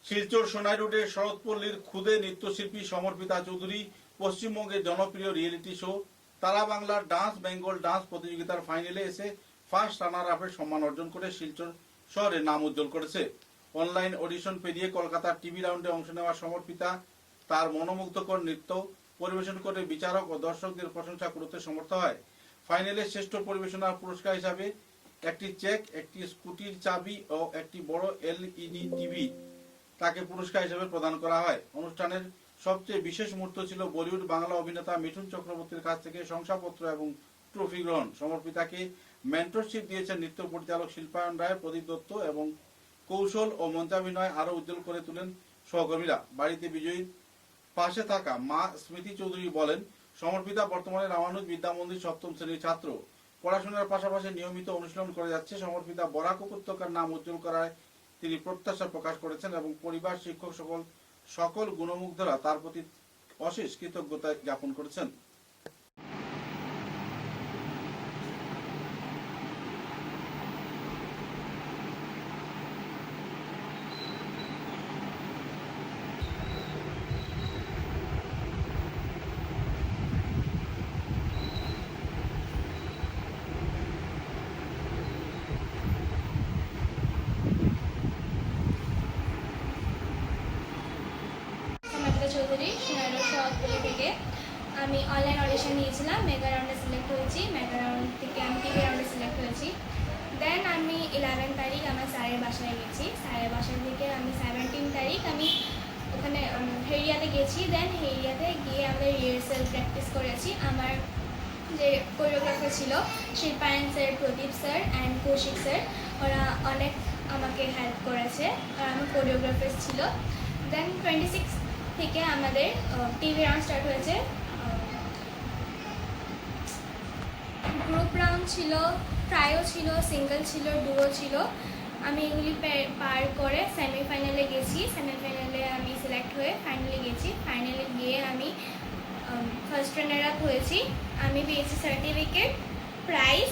শিলচর সোনাই রোডের শরৎপল্লীর ক্ষুদে নৃত্যশিল্পী সমর্পিতা চৌধুরী পশ্চিমবঙ্গের জনপ্রিয় রিয়েলিটি শো তারা বাংলার ডান্স বেঙ্গল ডান্স প্রতিযোগিতার ফাইনালে এসে ফার্স্ট রানার আপের সম্মান অর্জন করে শিলচর শহরের নাম উজ্জ্বল করেছে। অনলাইন অডিশন পেরিয়ে কলকাতার টিভি রাউন্ডে অংশ নেওয়া সমর্পিতা তার মনোমুগ্ধকর নৃত্য পরিবেশন করে বিচারক ও দর্শকদের প্রশংসা করতে সমর্থ হয়। ফাইনালে শ্রেষ্ঠ পরিবেশনার পুরস্কার হিসাবে একটি চেক, একটি স্কুটির চাবি ও একটি বড় এলইডি টিভি তাকে পুরস্কার হিসেবে প্রদান করা হয়। অনুষ্ঠানের সবচেয়ে বিশেষ মুহূর্ত ছিল বলিউড বাংলা অভিনেতা মিঠুন চক্রবর্তীর কাছ থেকে শংসাপত্র এবং ট্রফি গ্রহণ। সমর্পিতাকে মেন্টরশিপ দিয়েছেন নৃত্য পরিচালক শিল্পায়ন রায়, প্রদীপ দত্ত এবং কৌশল ও মঞ্চাভিনয় আরো উজ্জ্বল করে তুলেন সহকর্মীরা। বাড়িতে বিজয়ীর পাশে থাকা মা স্মৃতি চৌধুরী বলেন, সমর্পিতা বর্তমানে রামানুজ বিদ্যা মন্দির সপ্তম শ্রেণীর ছাত্র। পড়াশোনার পাশাপাশি নিয়মিত অনুশীলন করে যাচ্ছে। সমর্পিতা বরাক উপত্যকার নাম উজ্জ্বল করায় তিনি প্রত্যাশা প্রকাশ করেছেন এবং পরিবার, শিক্ষক সকল গুণমুগ্ধরা তার প্রতি অশেষ কৃতজ্ঞতা জ্ঞাপন করেছেন। সমর্পিতা চৌধুরী, সোনাইরোড শরৎপল্লী থেকে। আমি অনলাইন অডিশন নিয়েছিলাম, মেগা রাউন্ডে সিলেক্ট হয়েছি। মেগা রাউন্ড থেকে আমি টিভি রাউন্ডে সিলেক্ট হয়েছি। দেন আমি 11 তারিখ আমার স্যারের বাসায় গেছি। স্যারের বাসা থেকে আমি 17 তারিখ আমি ওখানে হেরিয়াতে গেছি। দেন হেরিয়াতে গিয়ে আমাদের রিহার্সাল প্র্যাকটিস করেছি। আমার যে কোরিওগ্রাফার ছিল Shilpayan sir, Pradip sir and Kaushik sir, ওরা অনেক আমাকে হেল্প করেছে আর আমার কোরিওগ্রাফার ছিল। দেন 26 থেকে আমাদের টিভি রাউন্ড স্টার্ট হয়েছে। গ্রুপ রাউন্ড ছিল, ট্রায়ো ছিল, সিঙ্গেল ছিল, ডুও ছিল। আমি এগুলি পার করে সেমিফাইনালে গেছি। সেমিফাইনালে আমি সিলেক্ট হয়ে ফাইনালে গেছি। ফাইনালে গিয়ে আমি ফার্স্ট রানার আপ হয়েছি। আমি পেয়েছি সার্টিফিকেট, প্রাইজ,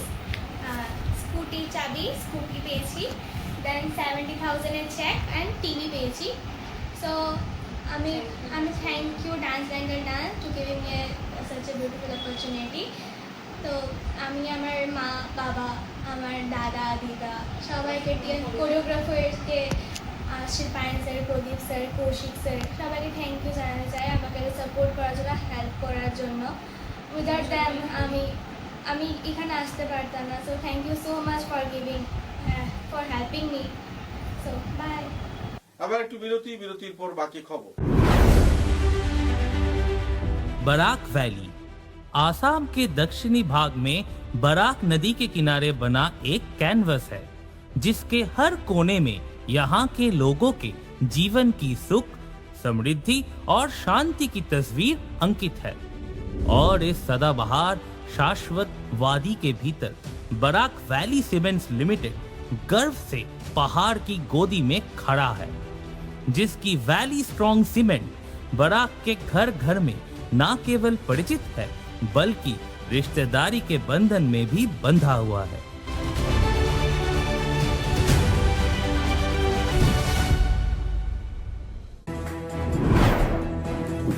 স্কুটি চাবি, স্কুটি পেয়েছি। দেন 70,000 চেক অ্যান্ড টিভি পেয়েছি। সো আমি thank you dance Bengal dance to giving me such a beautiful opportunity. তো আমি আমার মা, বাবা, আমার দাদা, দিদা সবাইকে কোরিওগ্রাফারকে, শিল্পায়ন sir, Pradip sir, Kaushik sir সবাইকে থ্যাংক ইউ জানাতে চাই আমাকে সাপোর্ট করার জন্য, হেল্প করার জন্য। উইদাউট দ্যাম আমি এখানে আসতে পারতাম না। So thank you so much for helping me. So bye. আবার একটু বিরতির পর বাকি খবর। बराक वैली आसाम के दक्षिणी भाग में बराक नदी के किनारे बना एक कैनवस है, जिसके हर कोने में यहाँ के लोगों के जीवन की सुख, समृद्धि और शांति की तस्वीर अंकित है। और इस सदाबहार शाश्वत वादी के भीतर बराक वैली सीमेंट्स लिमिटेड गर्व से पहाड़ की गोदी में खड़ा है, जिसकी वैली स्ट्रॉन्ग सीमेंट बराक के घर घर में न केवल परिचित है बल्कि रिश्तेदारी के बंधन में भी बंधा हुआ है।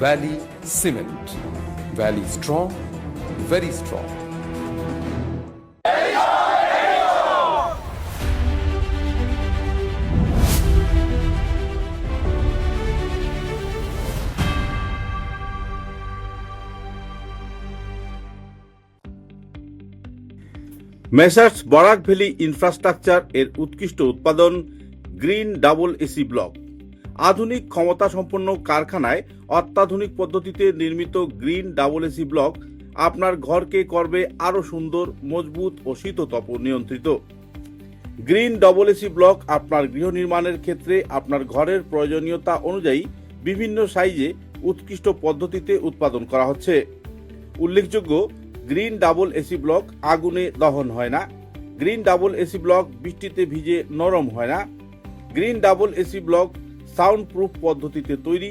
Valley Cement. Valley strong, very strong. Messrs Barak Valley infrastructure এর উৎকৃষ্ট উৎপাদন গ্রিন ডাবল এসি ব্লক। আধুনিক ক্ষমতা সম্পন্ন কারখানায় অত্যাধুনিক পদ্ধতিতে নির্মিত গ্রিন ডাবল এসি ব্লক আপনার ঘরকে করবে আরো সুন্দর, মজবুত ও শীততাপ নিয়ন্ত্রিত। গ্রিন ডাবল এসি ব্লক আপনার গৃহ নির্মাণের ক্ষেত্রে আপনার ঘরের প্রয়োজনীয়তা অনুযায়ী বিভিন্ন সাইজে উৎকৃষ্ট পদ্ধতিতে উৎপাদন করা হচ্ছে। উল্লেখযোগ্য, গ্রিন ডাবল এসি ব্লক আগুনে দহন হয় না। গ্রিন ডাবল এসি ব্লক বৃষ্টিতে ভিজে নরম হয় না। Green double AC block sound proof পদ্ধতিতে তৈরি।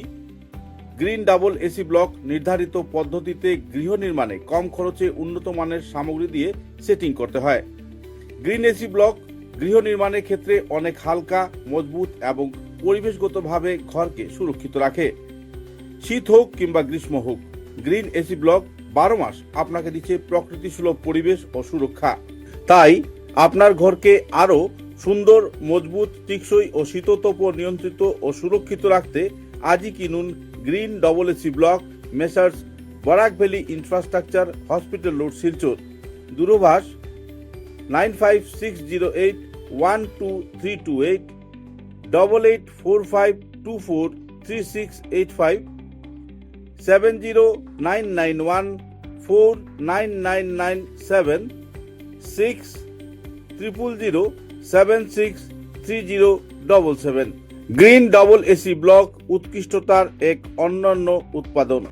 গ্রিন ডাবল এসি ব্লক নির্ধারিত পদ্ধতিতে গৃহ নির্মাণে কম খরচে উন্নত মানের সামগ্রী দিয়ে সেটিং করতে হয়। গ্রিন এসি ব্লক গৃহ নির্মাণের ক্ষেত্রে অনেক হালকা, মজবুত এবং পরিবেশগতভাবে ঘরকে সুরক্ষিত রাখে। শীত হোক কিংবা গ্রীষ্ম হোক, গ্রিন এসি ব্লক 12 মাস আপনাকে দিচ্ছে প্রকৃতি সুলভ পরিবেশ ও সুরক্ষা। তাই আপনার ঘরকে আরো সুন্দর, মজবুত, টেকসই ও শীততাপ নিয়ন্ত্রিত ও সুরক্ষিত রাখতে আজই কিনুন green double AC block, Messrs Barak Valley Infrastructure, Hospital Road, Silchar. দূরভাষ 9560812328, 8845243685, 70991499997, 6000763077। গ্রিন ডবল এসি ব্লক উৎকৃষ্টতার এক অনন্য উৎপাদন।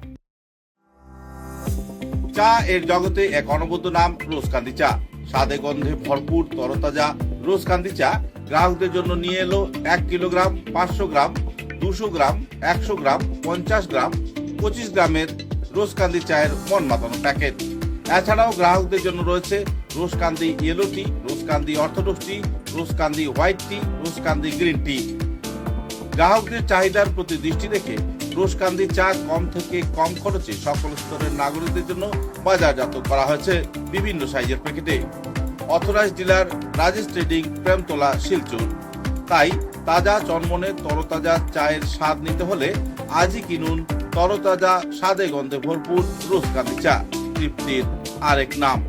চা এর জগতে এক অনবদ্য নাম রোজকান্দি চা। স্বাদে গন্ধে ভরপুর তরতাজা রোজকান্দি চা গ্রাহকদের জন্য নিয়ে এলো 1 কিলোগ্রাম, 500 গ্রাম, 200 গ্রাম, 100 গ্রাম, 50 গ্রাম, 25 গ্রামের রোজকান্দি চায়ের মন মাতানো প্যাকেট। এছাড়াও গ্রাহকদের জন্য রয়েছে রোজকান্দি ইয়েলো টি, রোজকান্দি অর্থোডক্স টি, রোজকান্দি হোয়াইট টি, রোজকান্দি গ্রিন টি। গ্রাহকদের চাহিদার প্রতি দৃষ্টি রেখে রোজকান্দি চা কম থেকে কম খরচে সকল স্তরের নাগরিকদের জন্য বাজারজাত করা হয়েছে বিভিন্ন সাইজের প্যাকেটে। Authorised dealer Rajesh trading, Premtala, Silchar. তাই তাজা চনমনে তরতাজা চায়ের স্বাদ নিতে হলে আজই কিনুন তরতাজা, স্বাদে গন্ধে ভরপুর রোজকান্দি চা, তৃপ্তির আরেক নাম।